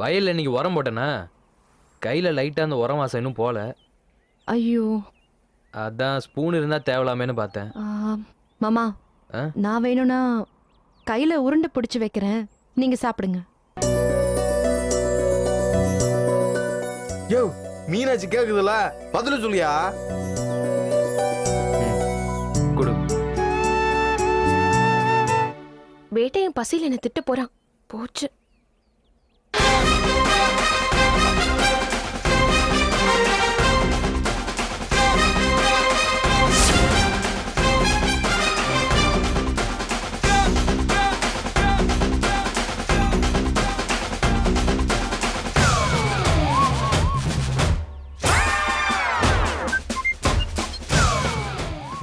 வயல்ல இன்னைக்கு உரம் போட்டேனா கையில லைட்டா அந்த உரம் வாசம் இன்னும் போல. ஐயோ. அதான் ஸ்பூன் இருந்தா தேவலாமேன்னு பார்த்தேன். மாமா ஆ? நான் வேணும்னா கையில உருண்டை பிடிச்சு வைக்கிறேன், நீங்க சாப்பிடுங்க. யோ மீனாட்சி கேக்குதுல, பதில சொல்லியா? குடு. வேட்டையன் பசியில் என்ன திட்ட போறான். போச்சு.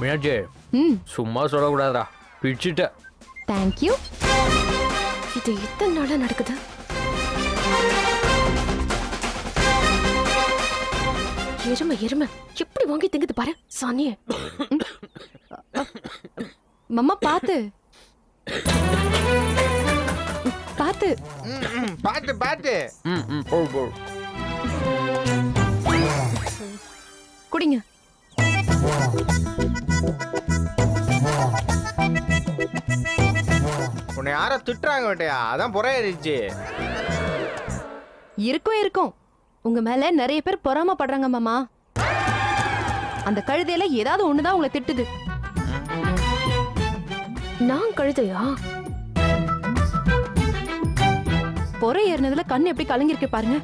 மீனாட்சி ம், சும்மா சொல்லக்கூடாதுடா, பிடிச்சிட்ட. தேங்க்யூ. இது இத்தனை நாளா நடக்குது. எருமை எருமை எப்படி வாங்கி திங்குது பாரு சானிய. மாமா பாத்து பாத்து. பாட்டு பாட்டு. குடிங்க. உன்னை யாரோ திட்டுறாங்க வேட்டையா, அதான் புறையடிச்சு. இருக்கும் இருக்கும், உங்க மேல நிறைய பேர் பொறாமப்படுறாங்க மாமா. அந்த கழுதையில ஏதாவது ஒண்ணுதான் உங்களை திட்டுது. நான் கழுதையா? பொறை ஏறினதுல கண்ணு எப்படி கலங்கிருக்கு பாருங்க.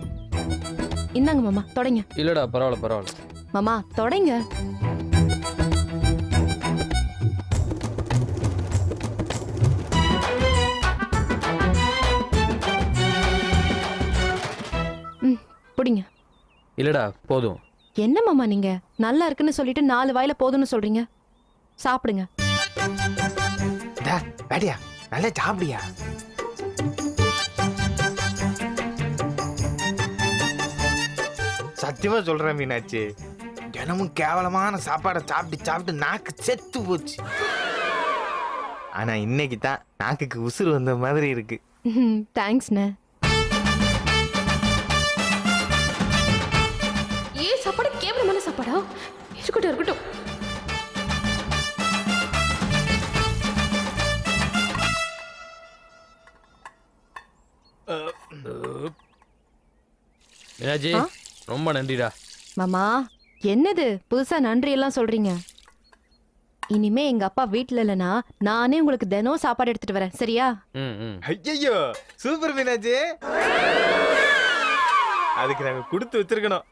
இந்தாங்க மாமா, தொடங்க. இல்லடா, பரவாயில்ல பரவாயில்ல. மாமா தொடங்க. புடிங்க. இல்லடா போதும். என்ன மாமா நீங்க நல்லா இருக்குன்னு சொல்லிட்டு 4 வாயில போதும்னு சொல்றீங்க. சாப்பிடுங்க. வேட்டையா நல்லா சாப்பிடியா? சத்தியமா சொல்றேன் மீனாட்சி, தினமும் கேவலமான சாப்பாடை சாப்பிட்டு சாப்பிட்டு நாக்கு செத்து போச்சு. ஆனா இன்னைக்கு தான் நாக்குக்கு உசுறு வந்த மாதிரி இருக்கு. தேங்க்ஸ்ண்ணே. ஏன் சாப்பாடு கேவலமான சாப்பாடா? இருக்கட்டும் இருக்கட்டும். மீனாட்சி ஆ? ரொம்ப நன்றிடா. மாமா என்னது புதுசா நன்றி எல்லாம் சொல்றீங்க? இனிமே எங்க அப்பா வீட்டுல இல்லனா நானே உங்களுக்கு தினம் சாப்பாடு எடுத்துட்டு வரேன், சரியா? ஐயோ சூப்பர் மீனாட்சி, அதுக்கு நாங்க கொடுத்து வச்சிருக்கணும்.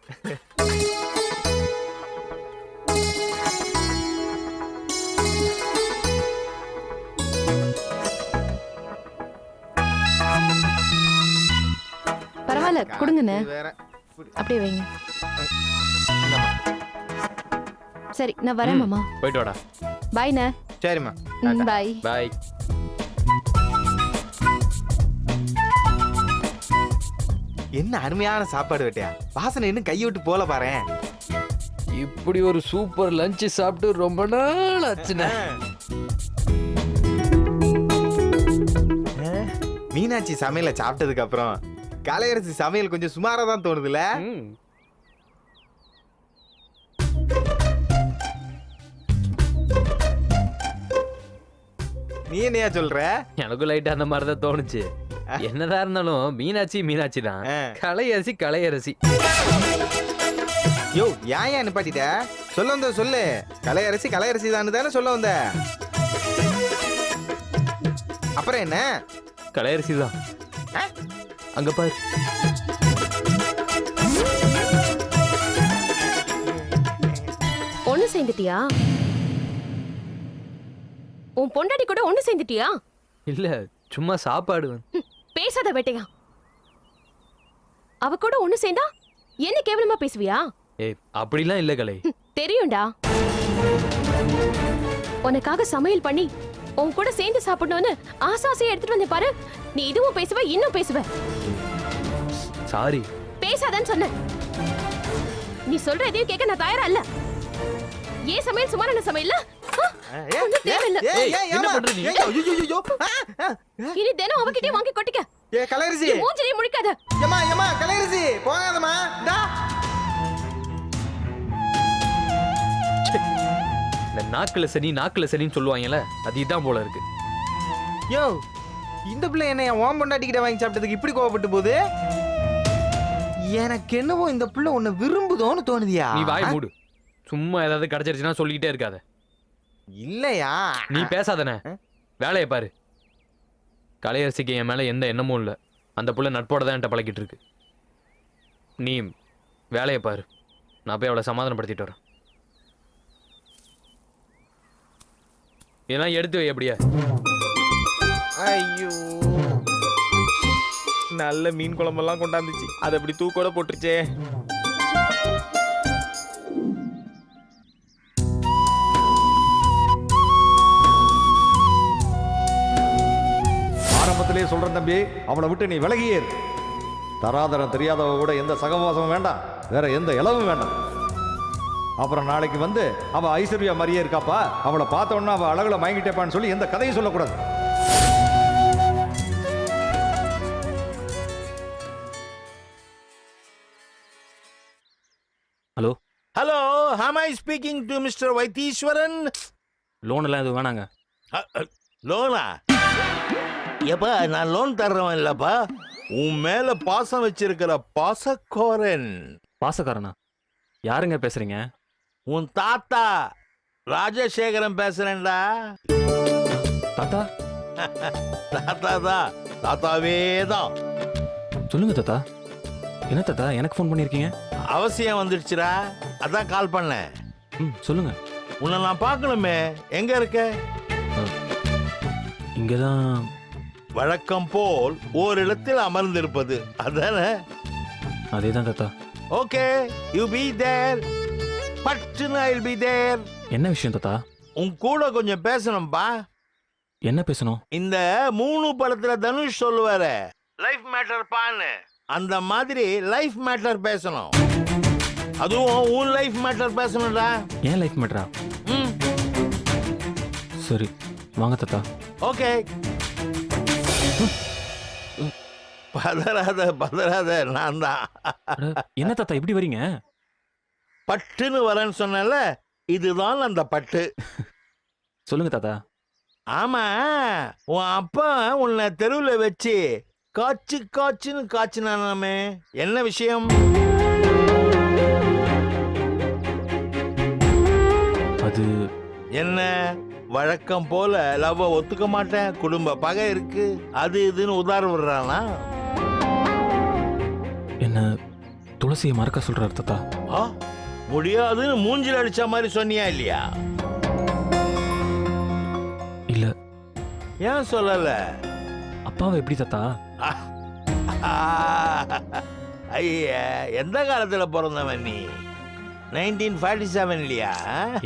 பரவாயில்ல கொடுங்கண்ணே, வேற அப்படியே வைங்க. சரி நான் வரேன் மாமா. போயிட்டு வாடா. பாய்ண்ணே. சரிம்மா. பாய். பாய். என்ன அருமையான சாப்பாடு வேட்டையா, வாசனை இன்னும் கையை விட்டு போல பாறேன். இப்படி ஒரு சூப்பர் லஞ்ச் சாப்பிட்டு ரொம்ப நாள் ஆச்சுண்ணே. மீனாட்சி சமையல சாப்பிட்டதுக்கு அப்புறம் கலையரசி சமையல் கொஞ்சம் சுமாரா தான் தோணுதுல. நீ என்னையா சொல்ற? எனக்கும் லைட்டா அந்த மாதிரி தான் தோணுச்சு. என்னதான் இருந்தாலும் மீனாட்சி மீனாட்சி தான், கலையரசி கலையரசி. யோ ஏன் நிப்பாட்டிட்ட? சொல்ல வந்த சொல்லு. கலையரசி கலையரசி தானே சொல்ல வந்த. அப்புறம் என்ன? கலையரசி தான். அங்க பாரு. ஒண்ணு சேர்ந்துட்டியா? உன் பொண்டாட்டி கூட ஒண்ணு சேர்ந்துட்டியா? இல்ல, சும்மா சாப்பாடு. பேசாத வேட்டையா. அவ கூட ஒண்ணு சேர்ந்தா என்ன கேவலமா பேசுவியா? ஏய் அப்படிலாம் இல்ல கலை. தெரியும்டா. உனக்காக சமையல் பண்ணி உன் கூட சேர்ந்து சாப்பிடணும்னு ஆசாசையா எடுத்துட்டு வந்து பாரு. நீ இதுவும் பேசுவ இன்னும் பேசுவ. சாரி. பேசாதன்னு சொன்ன. நீ சொல்ற எதையும் கேட்க நான் தயாரா இல்ல. ஏன் சமையல் சுமாரான சமையல்ல தேவையில்ல. என்ன பண்ற நீ? இனி தினம் அவகிட்டே வாங்கி கொட்டிக்க. கலையரசி என் மூஞ்சிலே முழிக்காத. ஏமா கலையரசி போகாதம்மா. இந்த நாக்குல சனின்னு சொல்லுவாங்கல்ல, அது இதான் போல இருக்கு. யோ, இந்த பிள்ளை என்ன என் ஓம் பொண்டாட்டிக்கிட்ட வாங்கி சாப்பிட்டதுக்கு இப்படி கோவப்பட்டு போகுது? எனக்கு என்னவோ இந்த பிள்ளை உன்னை விரும்புதோன்னு தோணுதியா? நீ வாய் மூடு. சும்மா ஏதாவது கிடைச்சிருச்சுன்னா சொல்லிக்கிட்டே இருக்காத. இல்லையா? நீ பேசாதனே, வேலையை பாரு. கலையரசிக்கு என் மேல எந்த எண்ணமும் இல்லை. அந்த புள்ள நட்போட தான் என்கிட்ட பழகிட்டு இருக்கு. நீ வேலையை பாரு, நான் போய் அவளை சமாதானப்படுத்திட்டு வரேன். இதெல்லாம் எடுத்து வை அப்படியே. ஐயோ, நல்ல மீன் குழம்பெல்லாம் கொண்டாந்துச்சு, அதை அப்படி தூக்கோட போட்டுருச்சே. ஆரம்பத்திலே சொல்றேன் தம்பி, அவளை விட்டு நீ விலகியே இரு. தராதரம் தெரியாதவ கூட எந்த சகவாசமும் வேண்டாம், வேற எந்த இளவும் வேண்டாம். அப்புறம் நாளைக்கு வந்து அவ ஐஸ்வர்யா மாதிரியே இருக்காப்பா, அவளை பார்த்த உடனே அவ அழகுல மயங்கிட்டேப்பான்னு சொல்லி எந்த கதையும் சொல்லக்கூடாது. Hello hello, am I speaking to Mr. Vaitheeswaran? Loan எல்லாம் எதுவும் வேணாங்க. லோனா? ஏப்பா, நான் லோன் தர்றவன் இல்லப்பா, உன் மேல பாசம் வச்சிருக்கிற பாசக்கோரன். பாசக்காரனா? யாருங்க பேசுறீங்க? உன் தாத்தா ராஜசேகரன் பேசுறேன்டா. தாத்தா? தாத்தா தான், தாத்தாவே தான். சொல்லுங்க தாத்தா. என்ன தாத்தா எனக்கு ஃபோன் பண்ணியிருக்கீங்க? அவசியம் வந்துடுச்சுடா, அதான் கால் பண்ணேன். சொல்லுங்க. உன்னை நான் பார்க்கணுமே, எங்க இருக்க? இங்கதான். வழக்கம் போல் ஓரிடத்தில் அமர்ந்திருப்பது அதானே? அதே தான் தாத்தா. Okay, you be there. பட்டுன்னு ஐ வில் பி தேர். என்ன விஷயம் தாத்தா? உன் கூட கொஞ்சம் பேசணும்பா. என்ன பேசணும்? இந்த 3 படத்துல தனுஷ் சொல்லுவாரு, லைஃப் மேட்டர் பான்னு, அந்த மாதிரி லைஃப் மேட்டர் பேசணும். அதுவும் உன் லைஃப் மேட்டர் பேசணும்டா. ஏன் லைஃப் மேட்டரா? ம், சரி வாங்க தாத்தா. ஓகே. பதறாத, நான் தான். அட, என்ன தாத்தா இப்படி வரீங்க? பட்டுன்னு வரேன்னு சொன்னல, இதுதான் அந்த பட்டு. சொல்லுங்க தாத்தா. ஆமா, உன் அப்பா உன்னை தெருவில் வச்சு காய்ச்சுன்னு காய்ச்சினாமே, என்ன விஷயம்? அது என்ன வழக்கம் போல லவ் ஒத்துக்க மாட்டேன், குடும்ப பகை இருக்கு, அது இதுன்னு உதாரணம் விடுறானா? என்ன துளசியை மறக்க சொல்றாரு தாத்தா. ஆ, முடியாதுன்னு மூஞ்சில் அடிச்ச மாதிரி சொன்னியா இல்லையா? இல்ல. ஏன் சொல்லல? அப்பாவை எப்படி தாத்தா? ஐயா, எந்த காலத்துல பிறந்தவன் நீ? 1947 இல்லையா?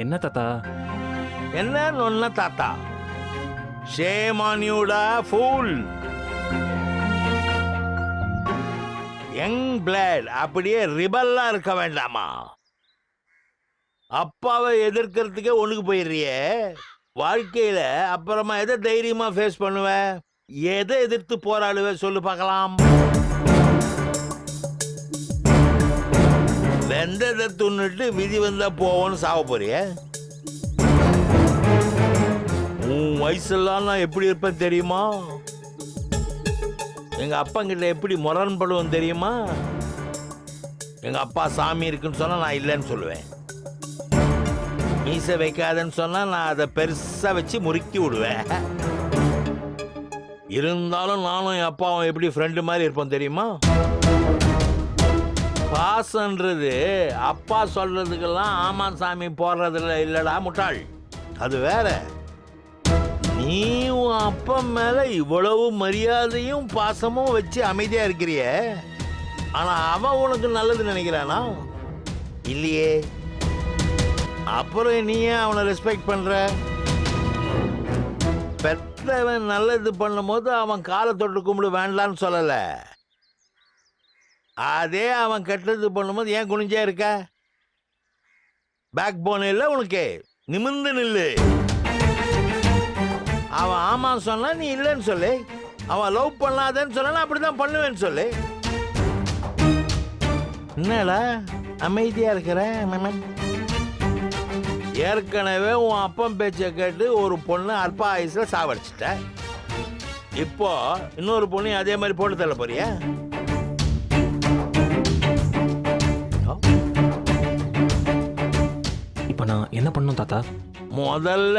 என்ன தாத்தா? என்ன நொன்ன தாத்தா? ஷேம் ஆன் யூடா ஃபூல். யங் பிளட் அப்படியே ரிபல்லா இருக்க வேண்டாமா? அப்பாவை எதிர்க்கிறதுக்கே ஒண்ணுக்கு போயிடுறியே, வாழ்க்கையில அப்புறமா எதை தைரியமா ஃபேஸ் பண்ணுவ? எதை எதிர்த்து போராடுவ சொல்லு பார்க்கலாம். வெந்ததை துண்ணுட்டு விதி வந்தா போவோன்னு சாவ போறிய? உன் வயசெல்லாம் நான் எப்படி இருப்பேன் தெரியுமா? எங்க அப்பா கிட்ட எப்படி முரண்படுவோம் தெரியுமா? எங்க அப்பா சாமி இருக்குன்னு சொன்னா நான் இல்லைன்னு சொல்லுவேன். மீசை வைக்காதன்னு சொன்னா நான் அதை பெருசா வச்சு முறுக்கி விடுவேன். இருந்தாலும் நானும் என் அப்பாவும் எப்படி ஃப்ரெண்டு மாதிரி இருப்போம் தெரியுமா? பாசன்றது அப்பா சொல்றதுக்கெல்லாம் ஆமா சாமி போடுறதுல இல்லடா முட்டாள், அது வேற. நீ உன் அப்பா மேல இவ்வளவு மரியாதையும் பாசமும் வச்சு அமைதியா இருக்கிறிய, ஆனா அவன் உனக்கு நல்லது நினைக்கிறானா? இல்லையே. அப்புறம் நீ ஏன் அவனை ரெஸ்பெக்ட் பண்ற? பெற்றவன் நல்லது பண்ணும் போது அவன் காலை தொட்டு கும்பிடு வேண்டான்னு சொல்லல. அதே அவன் கெட்டது பண்ணும்போது ஏன் குனிஞ்சே இருக்க? பேக் போன் இல்ல உனக்கு, நிமிர்ந்து நில்லு. அவன் ஆமான்னு சொன்னா நீ இல்லைன்னு சொல்லு. அவன் லவ் பண்ணாதேன்னு சொன்னா அப்படிதான் பண்ணுவேன்னு சொல்லு. என்னடா அமைதியா இருக்கிற? ஏற்கனவே உன் அப்பன் பேச்சை கேட்டு ஒரு பொண்ணு அல்ப ஆயுசுல சாவடிச்சிட்ட. இப்போ இன்னொரு பொண்ணு அதே மாதிரி போட்டு தள்ள போறியா? இப்போ நான் என்ன பண்ணணும் தாத்தா? முதல்ல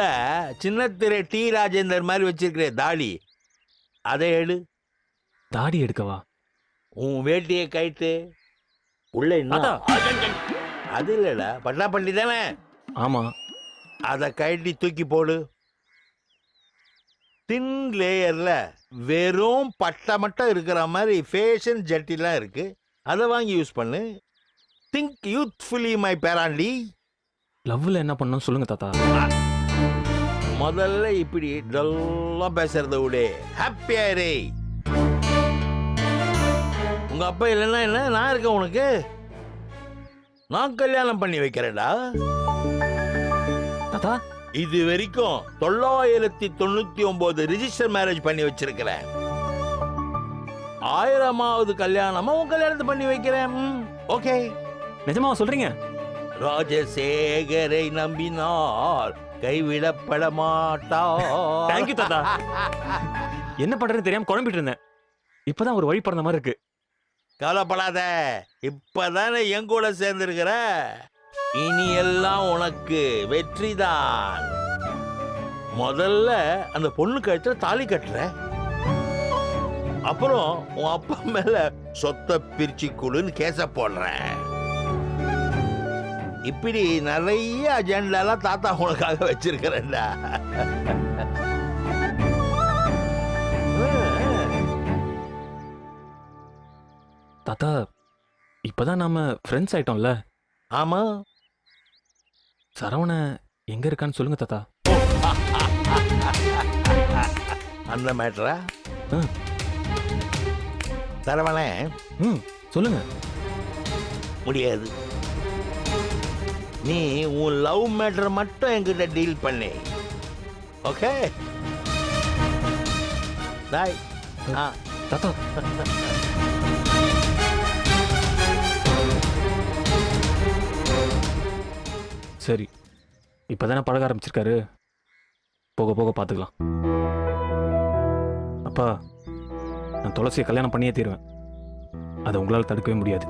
சின்னத்திரை டி ராஜேந்தர் மாதிரி வச்சிருக்கிற தாடி அதை எடு. தாடி எடுக்கவா? உன் வேட்டியை கைட்டு உள்ள தாத்தா. அது இல்லடா, பட்டா பண்ணி தானே. ஆமா. அதை கழட்டி தூக்கி போடு. தின் லேயர்ல வெறும் பட்டை மட்டும் இருக்கிற மாதிரி ஃபேஷன் ஜட்டிலாம் இருக்கு. அதை வாங்கி யூஸ் பண்ணு. திங்க் யூத்ஃபுல்லி மை பேராண்டி. லவ்ல என்ன பண்ணணும் சொல்லுங்க தாத்தா. முதல்ல இப்படி டல்லாம் பேசுறத விட ஹாப்பியா இரு. உங்க அப்பா இல்லைன்னா என்ன, நான் இருக்கேன் உனக்கு. நான் கல்யாணம் பண்ணி வைக்கிறேன்டா. தாத்தா இது வரைக்கும் 999 ரிஜிஸ்டர் மேரேஜ் பண்ணி வச்சிருக்கிறேன். 1000வது கல்யாணமா உன் கல்யாணத்தை பண்ணி வைக்கிறேன். ஓகே? நிஜமா சொல்றீங்க? ராஜசேகரை நம்பினால் கைவிடப்பட மாட்டார். தேங்க்யூ தாத்தா. என்ன பண்றதுன்னு தெரியாம குழம்பிட்டு இருந்தேன். இப்பதான் ஒரு வழி பிறந்த மாதிரி இருக்கு. கவலைப்படாத, இப்பதானே என் கூட சேர்ந்திருக்கிற. இனி எல்லாம் உனக்கு வெற்றிதான். முதல்ல அந்த பொண்ணு கழுத்துல தாலி கட்டுற, அப்புறம் உன் அப்பா மேல சொத்தை பிரிச்சு கொடுன்னு கேச போடுறேன். இப்படி நிறைய அஜெண்டாலாம் தாத்தா உனக்காக வச்சிருக்கிறேன்டா. தாத்தா இப்பதான் நாம ஃப்ரெண்ட்ஸ் ஆயிட்டோம்ல. ஆமா. சரவண எங்க இருக்கான்னு சொல்லுங்க தாத்தா. அந்த மேட்டரா? ம். சரவணே, சொல்லுங்க. முடியாது. நீ உன் லவ் மேட்டர் மட்டும் என்கிட்ட டீல் பண்ணு. Okay bye. தாத்தா சரி, இப்பதானே பழக ஆரம்பிச்சிருக்காரு, போக போக பார்த்துக்கலாம். அப்பா, நான் துளசியை கல்யாணம் பண்ணியே தீருவேன். அதை உங்களால் தடுக்கவே முடியாது.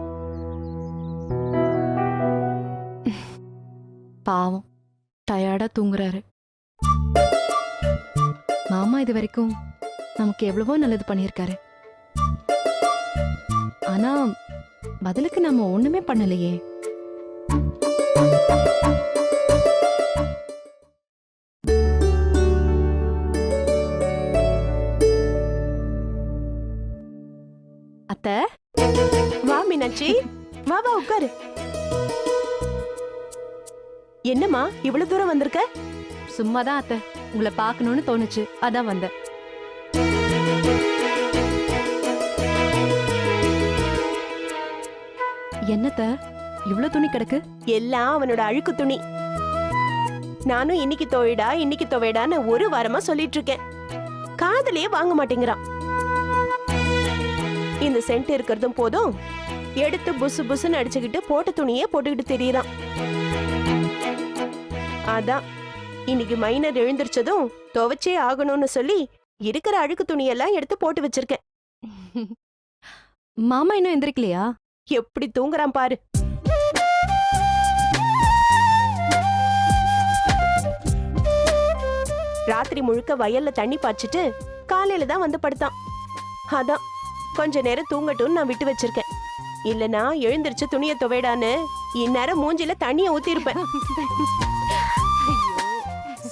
பாவம், டயர்டா தூங்குறாரு. மாமா இது வரைக்கும் நமக்கு எவ்வளவோ நல்லது பண்ணியிருக்காரு. ஆனா பதிலுக்கு நம்ம ஒண்ணுமே பண்ணலையே. அத்தை, வா மீனாட்சி, வா வா உட்காரு. என்னம்மா இவ்வளவு தூரம் வந்திருக்க? சும்மாதான் அத்தை, உங்களை பார்க்கணும்னு தோணுச்சு, அதான் வந்தேன். என்னத்த இவ்வளவு துணி கிடக்கு? எல்லாம் அவனோட அழுக்கு துணி. நானும் இன்னைக்கு துவைடா இன்னைக்கு துவைடான்னு ஒரு வாரமா சொல்லிட்டு இருக்கேன். காதலே வாங்க மாட்டேங்கிறான். இந்த சென்ட் இருக்கிறதும் போதும், எடுத்து புசு புசுன்னு அடிச்சுக்கிட்டு போட்ட துணியே போட்டுக்கிட்டு தெரியறான். அதான் இன்னைக்கு மைனர் எழுந்திருச்சதும் துவைச்சே ஆகணும்னு சொல்லி இருக்கிற அழுக்கு துணியெல்லாம் எடுத்து போட்டு வச்சிருக்கேன். மாமா இன்னும் எந்திரிக்கலையா? எப்படி தூங்குறான் பாரு. ராத்திரி முழுக்க வயல்ல தண்ணி பாய்ச்சிட்டு காலையில தான் வந்து படுத்தான். அதான் கொஞ்ச நேரம் தூங்கட்டும்னு நான் விட்டு வச்சிருக்கேன். இல்லனா எழுந்திருச்சு துணியை துவைடான்னு இந்நேரம் மூஞ்சில தண்ணிய ஊத்தி இருப்பேன்.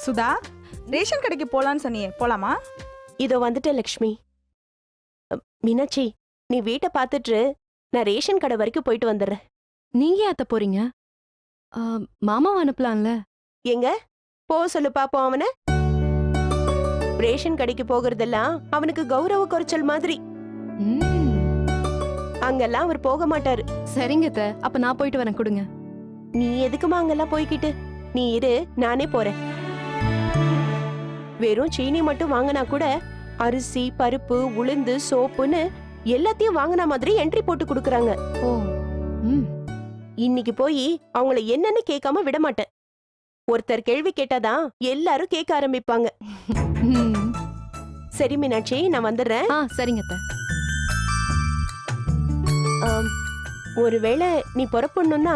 சுதா, ரேஷன் கடைக்கு போலான்னு சொன்னியே, போலாமா? இதோ வந்துட்டேன் லக்ஷ்மி. மீனாட்சி, நீ வீட்டை பார்த்துட்டு நான் ரேஷன் கடை வரைக்கும் போயிட்டு வந்துடுறேன். நீங்க ஏன் அத்தை போறீங்க? மாமாவை அனுப்பலாம்ல. எங்க போ சொல்லு பாப்போம் அவன. ரேஷன் கடைக்கு போகிறதெல்லாம் அவனுக்கு கௌரவ குறைச்சல் மாதிரி. அங்கெல்லாம் அவர் போக மாட்டாரு. சரிங்க அத்தை, அப்ப நான் போயிட்டு வரேன், கொடுங்க. நீ எதுக்குமா அங்கெல்லாம் போய்கிட்டு? நீ இரு, நானே போறேன். வெறும் சீனி மட்டும் வாங்கினா கூட அரிசி பருப்பு உளுந்து சோப்புன்னு எல்லாத்தையும் வாங்கின மாதிரி என்ட்ரி போட்டு கொடுக்கறாங்க. ஓ. ம். இன்னைக்கு போய் அவங்கள என்னன்னு கேட்காம விட மாட்டேன். ஒருத்தர் கேள்வி கேட்டாதான் எல்லாரும் கேட்க ஆரம்பிப்பாங்க. ம். சரி மீனாட்சி, நான் வந்துடுறேன். சரிங்க அத்தை. ஆம், ஒருவேளை நீ புறப்படணும்னா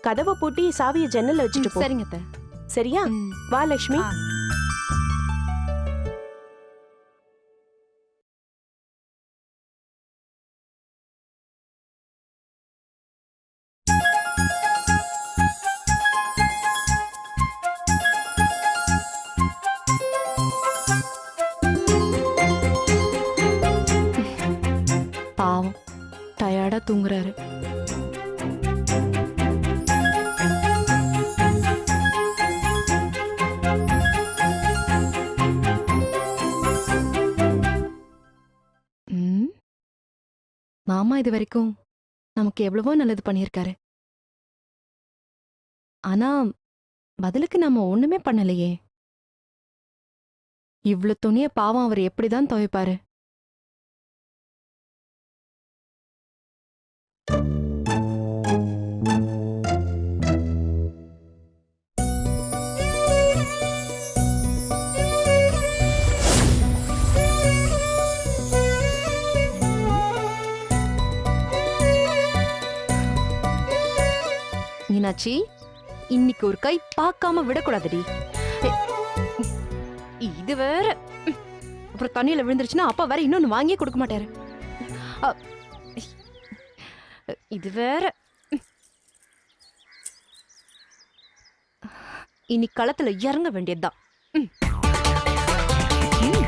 கதவை பூட்டி சாவியை ஜன்னல்ல வச்சுட்டு போ. சரிங்க அத்தை. சரியா? ம். வா லட்சுமி. ஆ. பாவம் டயர்டா தூங்குறாரு. ம். மாமா இது வரைக்கும் நமக்கு எவ்வளவோ நல்லது பண்ணியிருக்காரு. ஆனா பதிலுக்கு நாம ஒண்ணுமே பண்ணலையே. இவ்ளோ துணிய பாவம் அவர் எப்படிதான் துவைப்பாரு? மீனாட்சி, இன்னைக்கு ஒரு கை பார்க்காம விடக்கூடாதுடி. எ- இது வேற. அப்புறம் தண்ணியில விழுந்துருச்சுன்னா அப்பா வேற இன்னொன்னு வாங்கியே கொடுக்க மாட்டாரு. அ, இது வேற. இனி களத்துல இறங்க வேண்டியதுதான். ம். ம்.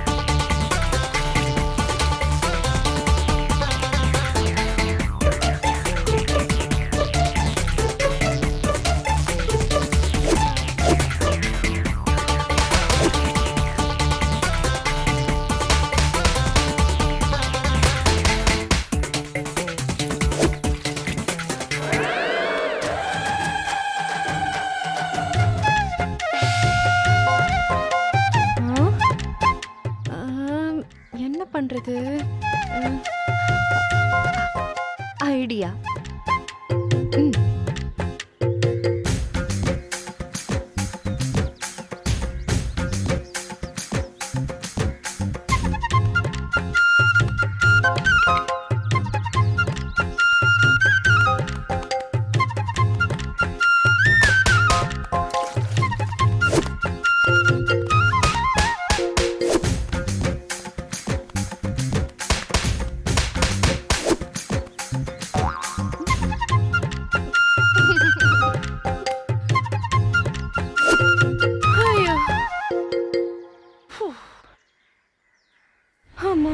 என்ன பண்றது? ஐடியா. ஐயோ. ஃபு. ஆமா.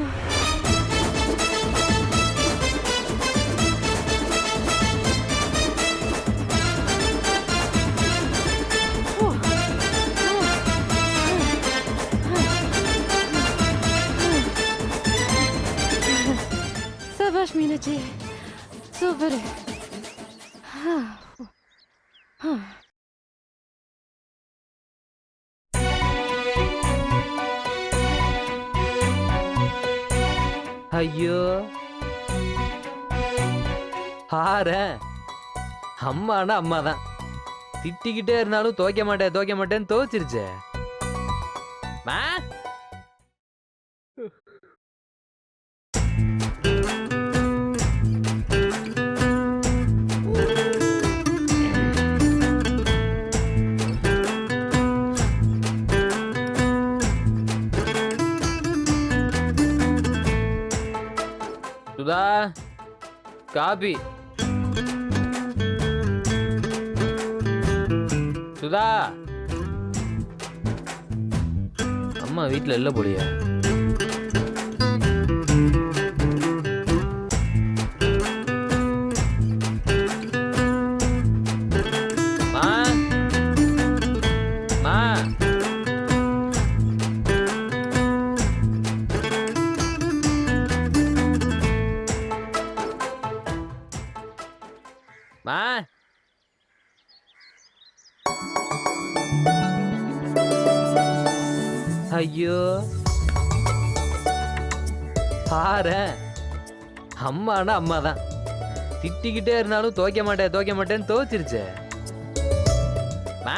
சபாஷ் மீனாட்சி, சூப்பர். ஐயோ பாரு, அம்மானா அம்மா தான். திட்டிக்கிட்டே இருந்தாலும் துவைக்க மாட்டேன்னு துவைச்சிருச்சே. மா சுதா, காபி. சுதா, அம்மா வீட்ல இல்ல போலியா? மா மா மா. ஐயோ பாரு, அம்மானா அம்மா தான். திட்டிக்கிட்டே இருந்தாலும் துவைக்க மாட்டேன்னு துவைச்சிருச்சே. மா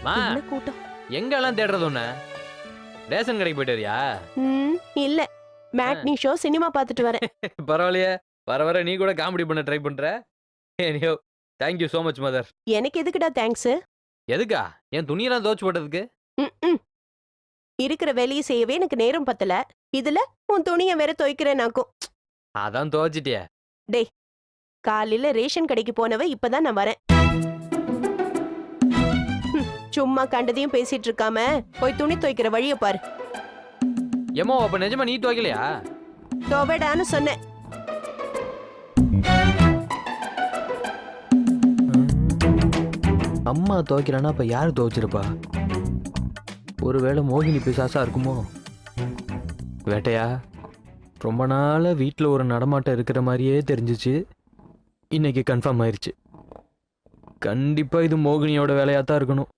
மா, என்ன கூட்டம்? எங்கெல்லாம் தேடுறது உன்ன? ரேஷன் கடைக்கு போயிட்டு வரியா? இல்ல மேட்னி ஷோ சினிமா பார்த்துட்டு வரேன். பரவாயில்லையே, வர வர நீ கூட காமெடி பண்ண ட்ரை பண்ற. எனியோ தேங்க்யூ ஸோ மச் மதர். எனக்கு எதுக்குடா தேங்க்ஸ்? எதுக்கா? என் துணியெல்லாம் துவைச்சு போட்டதுக்கு? இருக்கிற வேலையை செய்யவே எனக்கு நேரம் பத்தல. இதுல உன் துணியை வேற துவைக்கிறேனாக்கும். அதான் துவைச்சிட்டியே. காலையில ரேஷன் கடைக்கு போனவ இப்பதான் நான் வரேன். சும்மா கண்டதையும் பேசிட்டு இருக்காம போய் துணி துவைக்கிற வழிய பாரு. ஏமோ அப்ப நிஜமா நீ துவைக்கலையா? துவைடான்னு சொன்னேன். அம்மா துவைக்கிறேன்னா அப்ப யாரு துவைச்சிருப்பா? ஒருவேளை மோகினி பிசாசா இருக்குமோ? வேட்டையா, ரொம்ப நாளா வீட்டில் ஒரு நடமாட்டம் இருக்கிற மாதிரியே தெரிஞ்சிச்சு. இன்னைக்கு கன்ஃபார்ம் ஆயிருச்சு. கண்டிப்பா இது மோகினியோட வேலையா தான் இருக்கணும்.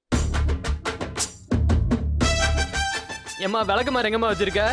ஏம்மா விளக்கு மாதிரி எங்கம்மா வச்சிருக்க?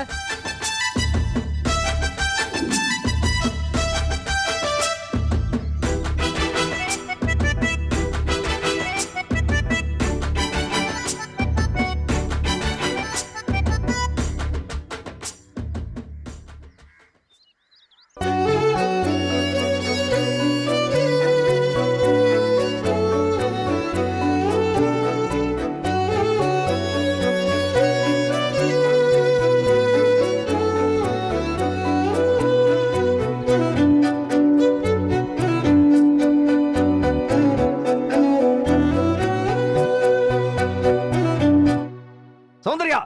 சௌந்தர்யா,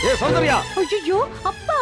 ஏ சௌந்தர்யா, ஐயோ அப்பா,